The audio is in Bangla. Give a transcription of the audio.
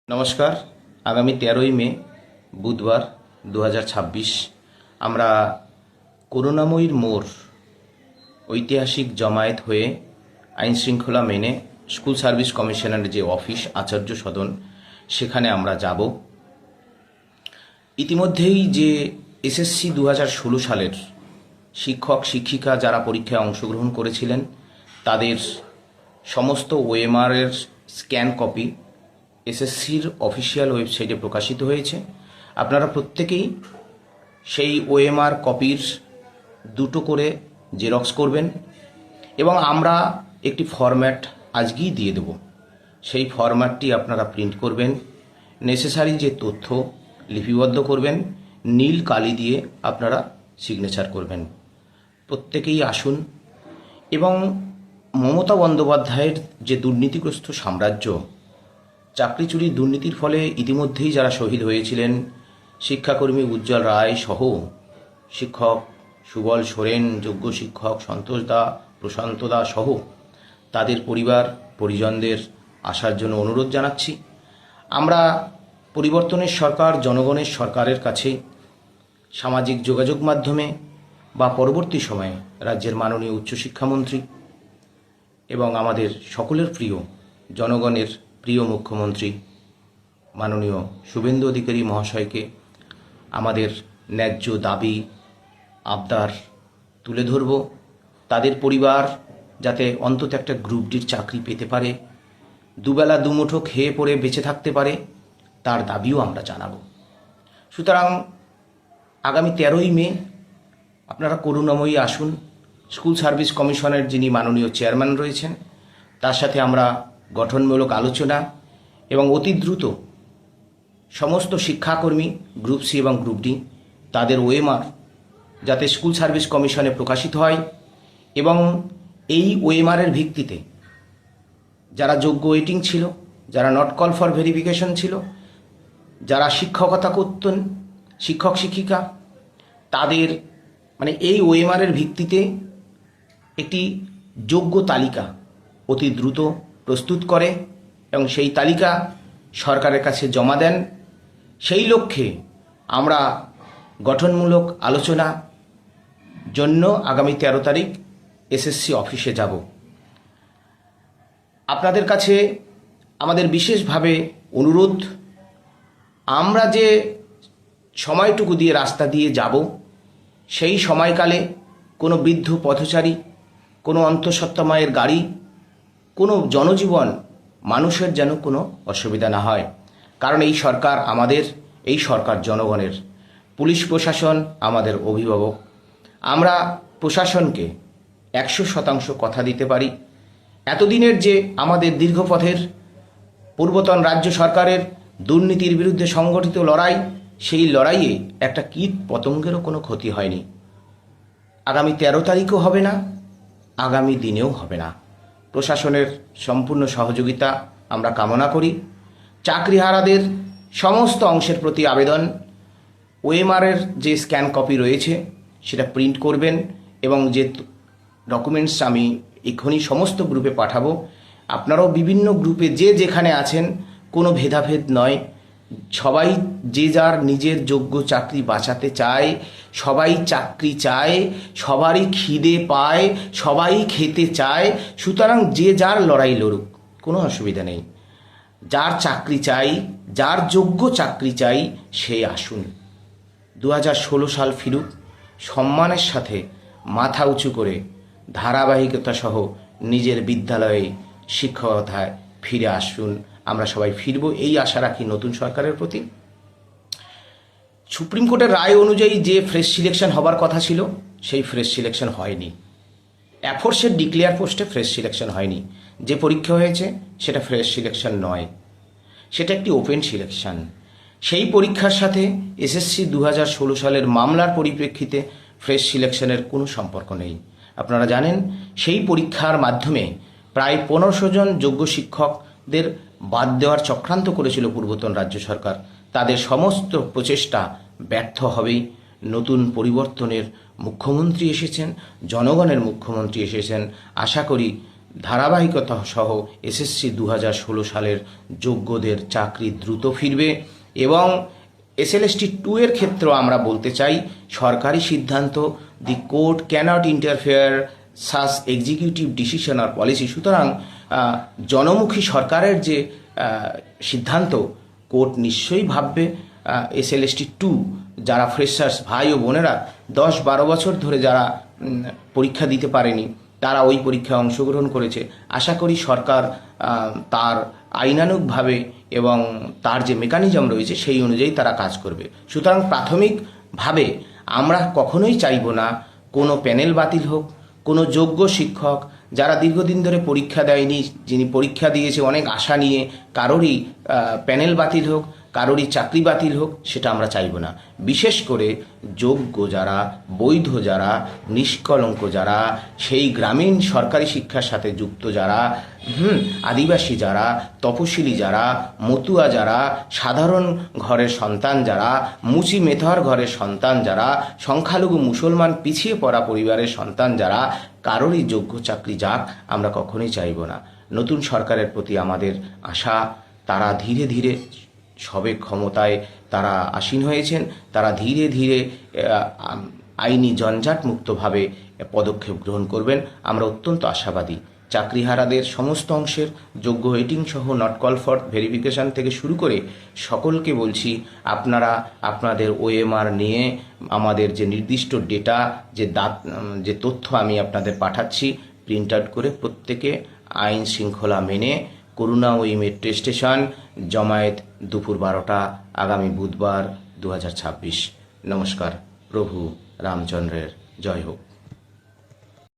নমস্কার। আগামী 13ই মে বুধবার 2026 আমরা করুণাময়ীর মোড় ঐতিহাসিক জমায়েত হয়ে আইন শৃঙ্খলা মেনে স্কুল সার্ভিস কমিশনারের যে অফিস আচার্য সদন সেখানে আমরা যাব। ইতিমধ্যেই যে এসএসসি 2016 সালের শিক্ষক শিক্ষিকা যারা পরীক্ষায় অংশগ্রহণ করেছিলেন তাদের সমস্ত ওএমআরের স্ক্যান কপি এসএসসির অফিসিয়াল ওয়েবসাইটে প্রকাশিত হয়েছে। আপনারা প্রত্যেকেই সেই ওএমআর কপির দুটো করে জেরক্স করবেন এবং আমরা একটি ফরম্যাট আজকেই দিয়ে দেব। সেই ফরম্যাটটি আপনারা প্রিন্ট করবেন, নেসেসারি যে তথ্য লিপিবদ্ধ করবেন, নীল কালি দিয়ে আপনারা সিগনেচার করবেন। প্রত্যেকেই আসুন এবং মমতা বন্দ্যোপাধ্যায়ের যে দুর্নীতিগ্রস্ত সাম্রাজ্য, চাকরি চুরি দুর্নীতির ফলে ইতিমধ্যেই যারা শহীদ হয়েছিলেন, শিক্ষাকর্মী উজ্জ্বল রায় সহ শিক্ষক সুবল সোরেন, যোগ্য শিক্ষক সন্তোষ দা, প্রশান্ত দা সহ তাদের পরিবার পরিজনদের আসার জন্য অনুরোধ জানাচ্ছি। আমরা পরিবর্তনের সরকার, জনগণের সরকারের কাছে সামাজিক যোগাযোগ মাধ্যমে বা পরবর্তী সময়ে রাজ্যের মাননীয় উচ্চশিক্ষামন্ত্রী এবং আমাদের সকলের প্রিয় জনগণের প্রিয় মুখ্যমন্ত্রী মাননীয় শুভেন্দু অধিকারী মহাশয়কে আমাদের ন্যায্য দাবি আবদার তুলে ধরব। তাদের পরিবার যাতে অন্তত একটা গ্রুপ ডির চাকরি পেতে পারে, দুবেলা দুমুঠো খেয়ে পড়ে বেঁচে থাকতে পারে, তার দাবিও আমরা জানাব। সুতরাং আগামী 13ই মে আপনারা করুণাময়ী আসুন। স্কুল সার্ভিস কমিশনের যিনি মাননীয় চেয়ারম্যান রয়েছেন তার সাথে আমরা গঠনমূলক আলোচনা এবং অতি দ্রুত সমস্ত শিক্ষাকর্মী গ্রুপ সি এবং গ্রুপ ডি তাদের ওএমআর যাতে স্কুল সার্ভিস কমিশনে প্রকাশিত হয় এবং এই ওএমআরের ভিত্তিতে যারা যোগ্য ওয়েটিং ছিল, যারা নট কল ফর ভেরিফিকেশন ছিল, যারা শিক্ষকতা করতেন, শিক্ষক শিক্ষিকা, তাদের এই ওএমআরের ভিত্তিতে একটি যোগ্য তালিকা অতি দ্রুত প্রস্তুত করে এবং সেই তালিকা সরকারের কাছে জমা দেন। সেই লক্ষ্যে আমরা গঠনমূলক আলোচনা জন্য আগামী 13 তারিখ এসএসসি অফিসে যাব। আপনাদের কাছে আমাদের বিশেষভাবে অনুরোধ, আমরা যে সময়টুকু দিয়ে রাস্তা দিয়ে যাব সেই সময়কালে কোনো বৃদ্ধ পথচারী, কোনো অন্তঃসত্ত্বা মায়ের গাড়ি, কোনো জনজীবন মানুষের যেন কোনো অসুবিধা না হয়। কারণ এই সরকার আমাদের, এই সরকার জনগণের। পুলিশ প্রশাসন আমাদের অভিভাবক। আমরা প্রশাসনকে 100% কথা দিতে পারি। এতদিনের যে আমাদের দীর্ঘপথের পূর্বতন রাজ্য সরকারের দুর্নীতির বিরুদ্ধে সংগঠিত লড়াই, সেই লড়াইয়ে একটা কীট পতঙ্গেরও কোনো ক্ষতি হয়নি। আগামী 13 তারিখও হবে না, আগামী দিনেও হবে না। প্রশাসনের সম্পূর্ণ সহযোগিতা আমরা কামনা করি। চাকরিহারাদের সমস্ত অংশের প্রতি আবেদন, ওএমআরের যে স্ক্যান কপি রয়েছে সেটা প্রিন্ট করবেন এবং যে ডকুমেন্টস আমি এক্ষুনি সমস্ত গ্রুপে পাঠাবো, আপনারাও বিভিন্ন গ্রুপে যে যেখানে আছেন কোনো ভেদাভেদ নয়, সবাই যে যার নিজের যোগ্য চাকরি বাঁচাতে চায়, সবাই চাকরি চায়, সবারই খিদে পায়, সবাই খেতে চায়। সুতরাং যে যার লড়াই লড়ুক, কোনো অসুবিধা নেই। যার চাকরি চাই, যার যোগ্য চাকরি চাই, সে আসুন। 2016 সাল ফিরুক, সম্মানের সাথে মাথা উঁচু করে ধারাবাহিকতা সহ নিজের বিদ্যালয়ে শিক্ষকতায় ফিরে আসুন। আমরা সবাই ফিরব এই আশা রাখি নতুন সরকারের প্রতি। সুপ্রিম কোর্টের রায় অনুযায়ী যে ফ্রেশ সিলেকশন হবার কথা ছিল সেই ফ্রেশ সিলেকশন হয়নি। অ্যাফোর্সের ডিক্লেয়ার পোস্টে ফ্রেশ সিলেকশন হয়নি। যে পরীক্ষা হয়েছে সেটা ফ্রেশ সিলেকশন নয়, সেটা একটি ওপেন সিলেকশন। সেই পরীক্ষার সাথে এসএসসি 2016 সালের মামলার পরিপ্রেক্ষিতে ফ্রেশ সিলেকশনের কোনো সম্পর্ক নেই। আপনারা জানেন সেই পরীক্ষার মাধ্যমে প্রায় 1500 জন যোগ্য শিক্ষকদের বাদ দেওয়ার চক্রান্ত করেছিল পূর্বতন রাজ্য সরকার। তাদের সমস্ত প্রচেষ্টা ব্যর্থ হবেই। নতুন পরিবর্তনের মুখ্যমন্ত্রী এসেছেন, জনগণের মুখ্যমন্ত্রী এসেছেন। আশা করি ধারাবাহিকতা সহ এসএসসি 2016 সালের যোগ্যদের চাকরি দ্রুত ফিরবে। এবং এসএলএসটি 2 এর ক্ষেত্রেও আমরা বলতে চাই, সরকারি সিদ্ধান্ত, the court cannot interfere such executive decision আর পলিসি। সুতরাং জনমুখী সরকারের যে সিদ্ধান্ত, কোর্ট নিশ্চয়ই ভাববে এসএলএসটি 2 যারা ফ্রেশার্স ভাই ও বোনেরা 10-12 বছর ধরে যারা পরীক্ষা দিতে পারেনি, তারা ওই পরীক্ষায় অংশগ্রহণ করেছে। আশা করি সরকার তার আইনানুগভাবে এবং তার যে মেকানিজম রয়েছে সেই অনুযায়ী তারা কাজ করবে। সুতরাং প্রাথমিকভাবে আমরা কখনোই চাইব না কোনো প্যানেল বাতিল হোক, কোনো যোগ্য শিক্ষক যারা দীর্ঘদিন ধরে পরীক্ষা দেয়নি, যিনি পরীক্ষা দিয়েছে অনেক আশা নিয়ে, কারোরই প্যানেল বাতিল হোক, কারোরই চাকরি বাতিল হোক, সেটা আমরা চাইব না। বিশেষ করে যোগ্য যারা, বৈধ যারা, নিষ্কলঙ্ক যারা, সেই গ্রামীণ সরকারি শিক্ষার সাথে যুক্ত যারা, আদিবাসী যারা, তপশিলি যারা, মতুয়া যারা, সাধারণ ঘরের সন্তান যারা, মুচি মেথর ঘরের সন্তান যারা, সংখ্যালঘু মুসলমান পিছিয়ে পড়া পরিবারের সন্তান যারা, কারোরই যোগ্য চাকরি যাক আমরা কখনোই চাইব না। নতুন সরকারের প্রতি আমাদের আশা, তারা ধীরে ধীরে সবে ক্ষমতায় তারা আসীন হয়েছেন, তারা ধীরে ধীরে আইনি জঞ্জাট মুক্তভাবে পদক্ষেপ গ্রহণ করবেন। আমরা অত্যন্ত আশাবাদী। চাকরিহারাদের সমস্ত অংশের যোগ্য ওয়েটিং সহ নট কল ফর ভেরিফিকেশান থেকে শুরু করে সকলকে বলছি, আপনারা আপনাদের ওএমআর নিয়ে আমাদের যে নির্দিষ্ট ডেটা, যে তথ্য আমি আপনাদের পাঠাচ্ছি, প্রিন্ট আউট করে প্রত্যেকে আইন শৃঙ্খলা মেনে করুণাময়ী মেট্রো স্টেশন, জমায়েত দুপুর 12টা, আগামী বুধবার 2026। নমস্কার। প্রভু রামচন্দ্রের জয় হোক।